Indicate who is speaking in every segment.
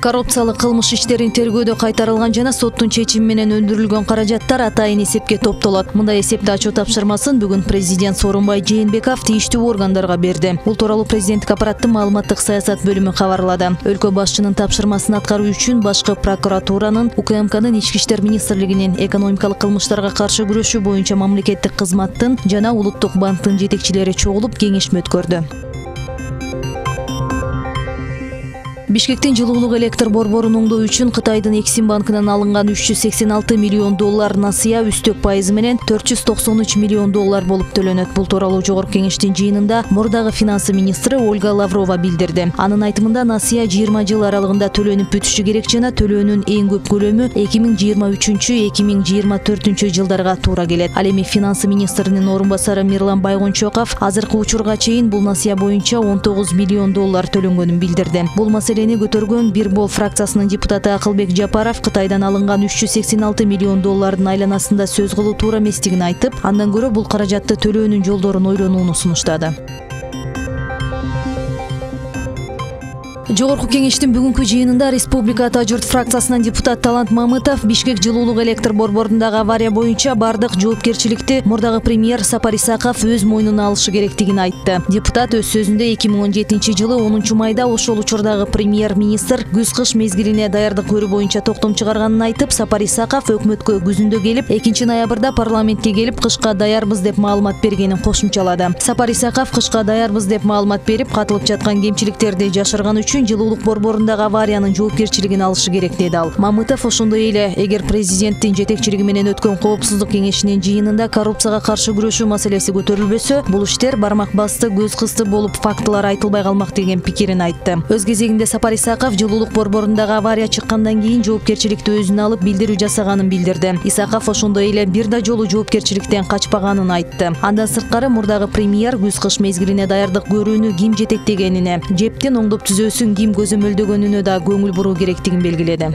Speaker 1: Коррупциялык кылмыш иштерин тергөөдө кайтарылган жана соттун чечими менен өндүрүлгөн каражаттар атайын эсепке топтолот. Мындай эсепти ачуу тапшырмасын бүгүн президент Сооронбай Жээнбеков тийиштүү органдарга берди. Бул тууралуу президенттик аппараттын маалыматтык саясат бөлүмү кабарлады. Өлкө башчынын тапшырмасын аткаруу үчүн башкы прокуратуранын, УКМКнын, Ички иштер министрлигинин экономикалык кылмыштарга каршы күрөшүү боюнча мамлекеттик кызматтын жана Улуттук банктын жетекчилери чогулуп кеңешме өткөрдү. Бишкектин жылуулук электр борборун оңдоо үчүн Кытайдын Эксим банкынан алынган 386 миллион доллар насыя үстөк пайызы менен 493 миллион доллар болуп төлөнөт. Бул тууралуу Жогорку кеңештин жыйынында мурдагы финансы министри Ольга Лаврова билдирди. Анын айтымында насыя 20 жыл аралыгында төлөнүп бүтүшү керек жана төлөөнүн эң көп көлөмү 2023-2024 жылдарга туура келет. Ал эми финансы министринин орун басары Мирлан Байгончоков азыркы учурга чейин бул насыя боюнча 19 миллион доллар төлөнгөнүн билдирди. Бул көтөргөн Бир Бол фракциясынын депутаты Акылбек Жапаров Кытайдан алынган 386 миллион доллардын айланасында сөз кылуу туура эместигин айтып, андан көрө бул каражатты төлөөнүн жолдорун ойлонууну сунуштады. Жогорку кеңештин бүгүнкү жыйынында Республика Ата журт фракциясынан депутат Талант Мамытов Бишкек жылуулук электр борборундағы авария боюнча бардык жоопкерчиликти мурдагы премьер Сапар Исаков өз мойнуна алышы керектигин айтты. Депутат өз сөзүндө 2017 жылы 10 майда ошол учурдагы премьер-министр күз-кыш мезгилине даярдык көрүү боюнча токтом чыгарганын айтып, Сапар Исаков өкмөткө күзүндө келип, 2 ноябрда парламентке келип кышка даярбыз деп маалымат бергенин кошумчалады. Сапар Исаков кышка даярбыз деп маалымат берип, катылып жаткан кемчиликтерди жашырган үчүн жылуулук борборундагы авариянын жоопкерчилигин алышы керек деди ал. Мамытов ошондой эле, эгер президенттин жетекчилиги менен өткөн коопсуздук кеңешинин жыйынында коррупцияга каршы күрөшүү маселеси көтөрүлбөсө, бул иштер бармак басты, көз кысты болуп фактылар айтылбай калмак деген пикирин айтты. Өз кезегинде Сапар Исаков жылуулук борборундагы авария чыккандан кийин жоопкерчиликти өзүнө алып билдирүү жасаганын билдирди. Исаков ошондой эле бир да жолу жоопкерчиликтен качпаганын айтты. Андан сырткары мурдагы премьер күз-кыш мезгилине даярдык көрүүнү ким жетектегенине, жептин оңдоп түзөөсүн ким көзөмөлдөгөнүнө да көңүл буруу керектигин белгиледи.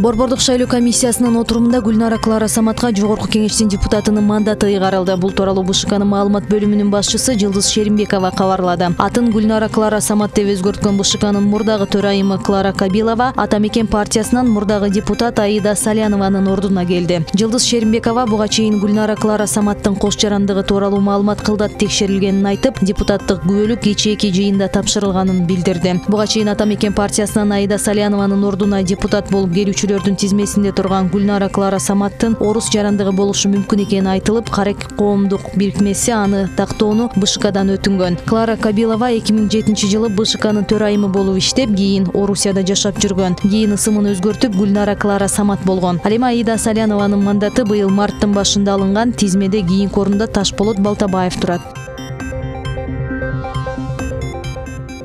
Speaker 1: Борбордук шайлоо комиссиясынын отурумунда Гүлнара Клара Саматка Жогорку кеңештин депутатынын мандаты ыйгарылды. Бул тууралуу БШКнын маалымат бөлүмүнүн башчысы Жылдыз Шеримбекова кабарлады. Атын Гүлнара Клара Самат деп өзгөрткөн БШКнын мурдагы төрайымы Клара Кабилова Ата Мекен партиясынан мурдагы депутат Аида Салянованын ордуна келди. Жылдыз Шеримбекова буга чейин Гүлнара Клара Саматтын кош жарандыгы тууралуу маалымат кылдат текшерилгенин айтып, депутаттык күбөлүк кечээки жыйында тапшырылганын билдирди. Буга чейин Ата Мекен партиясынан Аида Салянованын ордуна депутат болуп келүүчү тизмесинде турган Гүлнара Клара Саматтын орус жарандыгы болушу мүмкүн экени айтылып, Карек коомдук бирикмеси аны тактоону БШКдан өтүнгөн. Клара Кабилова 2007 жылы БШКнын төрайымы болуп иштеп, кийин Орусияда жашап жүргөн. Кийин ысымын өзгөртүп Гүлнара Клара Самат болгон. Ал эми Аида Салянованын мандаты быйыл марттын башында алынган, тизмеде кийинки орунда Ташполот Балтабаев турат.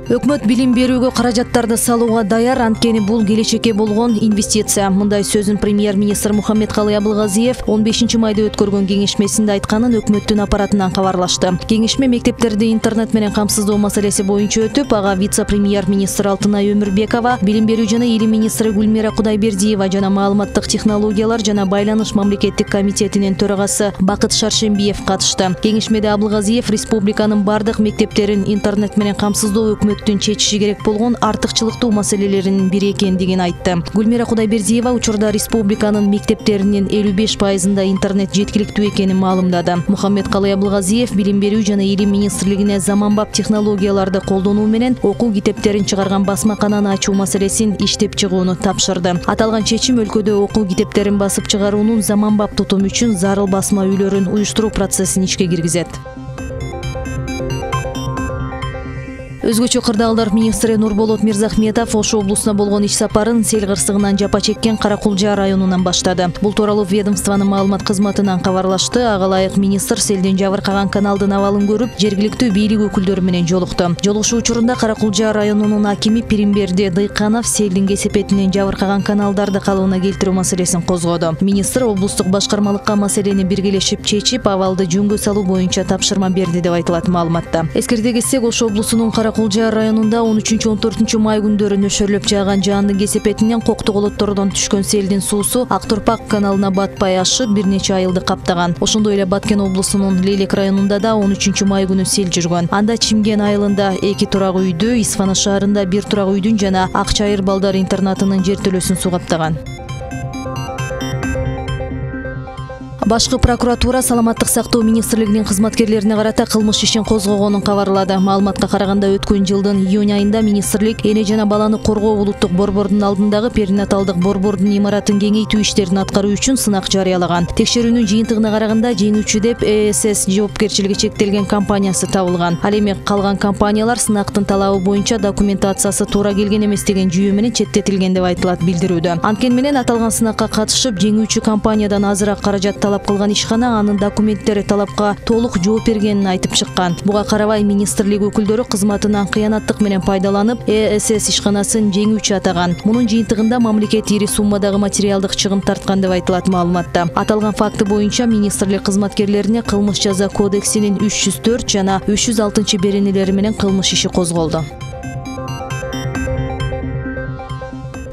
Speaker 1: Өкмөт билим берүүгө каражаттарды салууга даяр, анткени бул келечекке болгон инвестиция. Мындай сөзүн премьер-министр Мухаммедкалый Абылгазиев 15 майда өткөргөн кеңешмесинде айтканын өкмөттүн аппаратынан кабарлашты. Кеңешме мектептерди интернет менен камсыздоо маселеси боюнча өтүп, ага вице-премьер-министр Алтынай Өмүрбекова, билим берүү жана илим министри Гүлмира Кудайбердиева жана маалыматтык технологиялар жана байланыш мамлекеттик комитетинин төрагасы Бакыт Шаршембиев катышты. Кеңешмеде Абылгазиев республиканын бардык мектептерин интернет менен камсыздоо өкмөттүн чечиши керек болгон артыкчылыктуу маселелеринин бири экендигин айтты. Гүлмира Кудайбердиева учурда республиканын мектептеринин 55%-ында интернет жеткиликтүү экенин маалымдады. Мухаммедкалый Абылгазиев билим берүү жана илим министрлигине заманбап технологияларды колдонуу менен окуу китептерин чыгарган басмакананы ачуу маселесин иштеп чыгууну тапшырды. Аталган чечим өлкөдө окуу китептерин басып чыгаруунун заманбап тутум үчүн зарыл басма үйлөрүн уюштуруу процессин ишке киргизет. Өзгөчө кырдаалдар министри Нурболот Мирзахметов Ош облусуна болгон иш сапарын сел кырсыгынан жапа чеккен Каракулжа районунан баштады. Бул тууралуу ведомствонун маалымат кызматынан кабарлашты. Ага ылайык министр селден жабыркаган каналдын абалын көрүп, жергиликтүү бийлик өкүлдөрү менен жолукту. Жолугушуу учурунда Каракулжа районунун акими Пиримберди Дыйканов селдин кесепетинен жабыркаган каналдарды калыбына келтирүү маселесин козгоду. Министр облустук башкармалыкка маселени биргелешип чечип, абалды жөнгө салуу боюнча тапшырма берди деп айтылат маалыматта. Эскерте кетсек, Ош облусунун Кулжа районунда 13-14 май күндөрү нөшөрлөп жааган жаандын кесепетинен Коктоголоттордон түшкөн селдин суусу Акторпак каналына батпай ашып бир нече айылды каптаган. Ошондой эле Баткен облусунун Лелек районунда да 13 май күнү сел жүргөн. Анда Чимген айылында 2 турак үйдү, Исфана шаарында 1 турак үйдүн жана Ак Чайыр балдар интернатынын жертөлөсүн суу каптаган. Башкы прокуратура Саламаттык сактоо министрлигинин кызматкерлерине карата кылмыш ишин козгогонун кабарлады. Маалыматка караганда өткөн жылдын июнь айында министрлик эне жана баланы коргоо улуттук борбордун алдындагы перинаталдык борбордун имаратын кеңейтүү иштерин аткаруу үчүн сынак жарыялаган. Текшерүүнүн жыйынтыгына караганда жеңүүчү деп ЭСС жоопкерчилиги чектелген компаниясы табылган. Ал эми калган компаниялар сынактын талабы боюнча документациясы туура келген эмес деген жүйө менен четтетилген деп айтылат билдирүүдө. Анткени менен аталган сынакка катышып жеңүүчү компаниядан азыраак каражат кылган ишкана анын документтери талапка толук жооп бергенин айтып чыккан. Буга карабай министрлик өкүлдөрү кызматынан кыянаттык менен пайдаланып ЭСС ишканасын жеңүүчү атаган. Мунун жыйынтыгында мамлекет ири суммадагы материалдык чыгым тарткан деп айтылат маалыматта. Аталган факты боюнча министрлик кызматкерлерине кылмыш жаза кодексинин 304 жана 306 беренелери менен кылмыш иши козголду.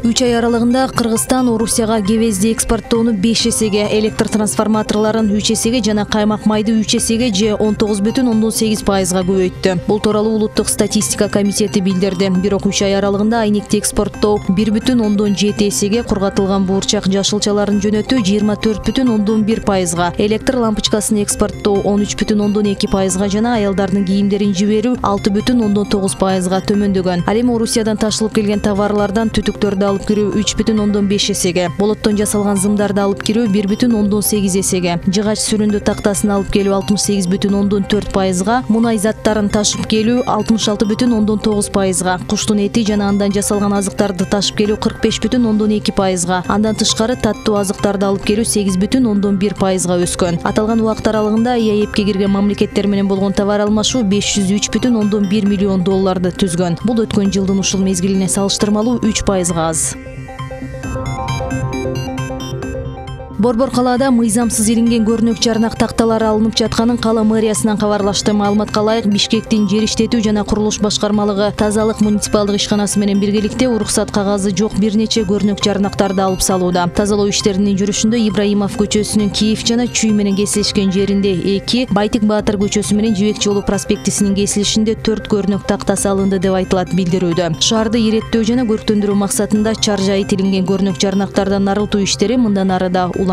Speaker 1: 3 ай аралыгында Кыргызстан Орусияга кебезди экспорттоону 5 эсеге, электр трансформаторлорун 3 эсеге жана каймак майды 3 эсеге же 19,8%га көбөйттү. Бул тууралуу Улуттук статистика комитети билдирди. Бирок 3 ай аралыгында айнекти экспорттоо 1,7 эсеге, кургатылган буурчак жашылчаларын жөнөтүү 24,1%га, электр лампочкасын экспорттоо 13,2%га жана аялдардын кийимдерин жиберүү 6,9%га төмөндөгөн. Ал эми Орусиядан ташылып келген товарлардан түтүктөрдү алып кирүү 3,5 эсеге, болоттон жасалган зымдарды алып кирүү 1,8 эсеге, жыгач сүрүндү тактасын алып келүү 68,4%га, мунай заттарын ташып келүү 66,9%га, куштун эти жана андан жасалган азыктарды ташып келүү 45,2%га, андан тышкары таттуу азыктарды алып келүү 8,1%га өскөн. Аталган убакыт аралыгында ЕАЭПке кирген мамлекеттер менен болгон товар алмашуу 503,1 миллион долларды түзгөн. Бул өткөн жылдын ушул мезгилине салыштырмалуу 3%га аз. Борбор калаада мыйзамсыз илинген көрнөк жарнак такталары алынып жатканын кала мэриясынан кабарлашты. Маалыматка ылайык, Бишкектин жер иштетүү жана курулуш башкармалыгы тазалык муниципалдык ишканасы менен биргеликте уруксат кагазы жок бир нече көрнөк жарнактарды алып салууда. Тазалоо иштеринин жүрүшүндө Ибраимов көчөсүнүн Киев жана Чүй менен кесилишкен жеринде 2, Байтик Баатыр көчөсү менен Жибек жолу проспектисинин кесилишинде 4 көрнөк тактасы алынды деп айтылат билдирүүдө. Шаарды иреттөө жана көрктөндүрүү максатында чаржа айтилинген көрнөк жарнактардан арылтуу иштери мындан ары да улантылат.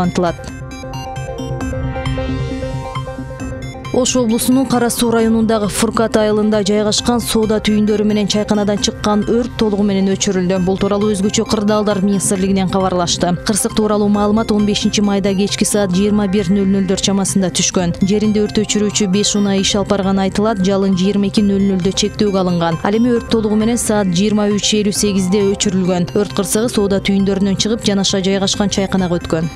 Speaker 1: Ош облусунун Кара Суу районундагы Фуркат айылында жайгашкан соода түйүндөрү менен чайканадан чыккан өрт толугу менен өчүрүлдү. Бул тууралуу өзгөчө кырдаалдар министрлигинен кабарлашты. Кырсык тууралуу маалымат 15 майда кечки саат 21:00 чамасында түшкөн. Жеринде өрт өчүрүүчү 5 унай иш алып барганы айтылат. Жалын 22:00 чектөөгө алынган. Ал эми өрт толугу менен саат 23:58 өчүрүлгөн. Өрт кырсыгы соода түйүндөрүнөн чыгып, жанаша жайгашкан чайканага өткөн.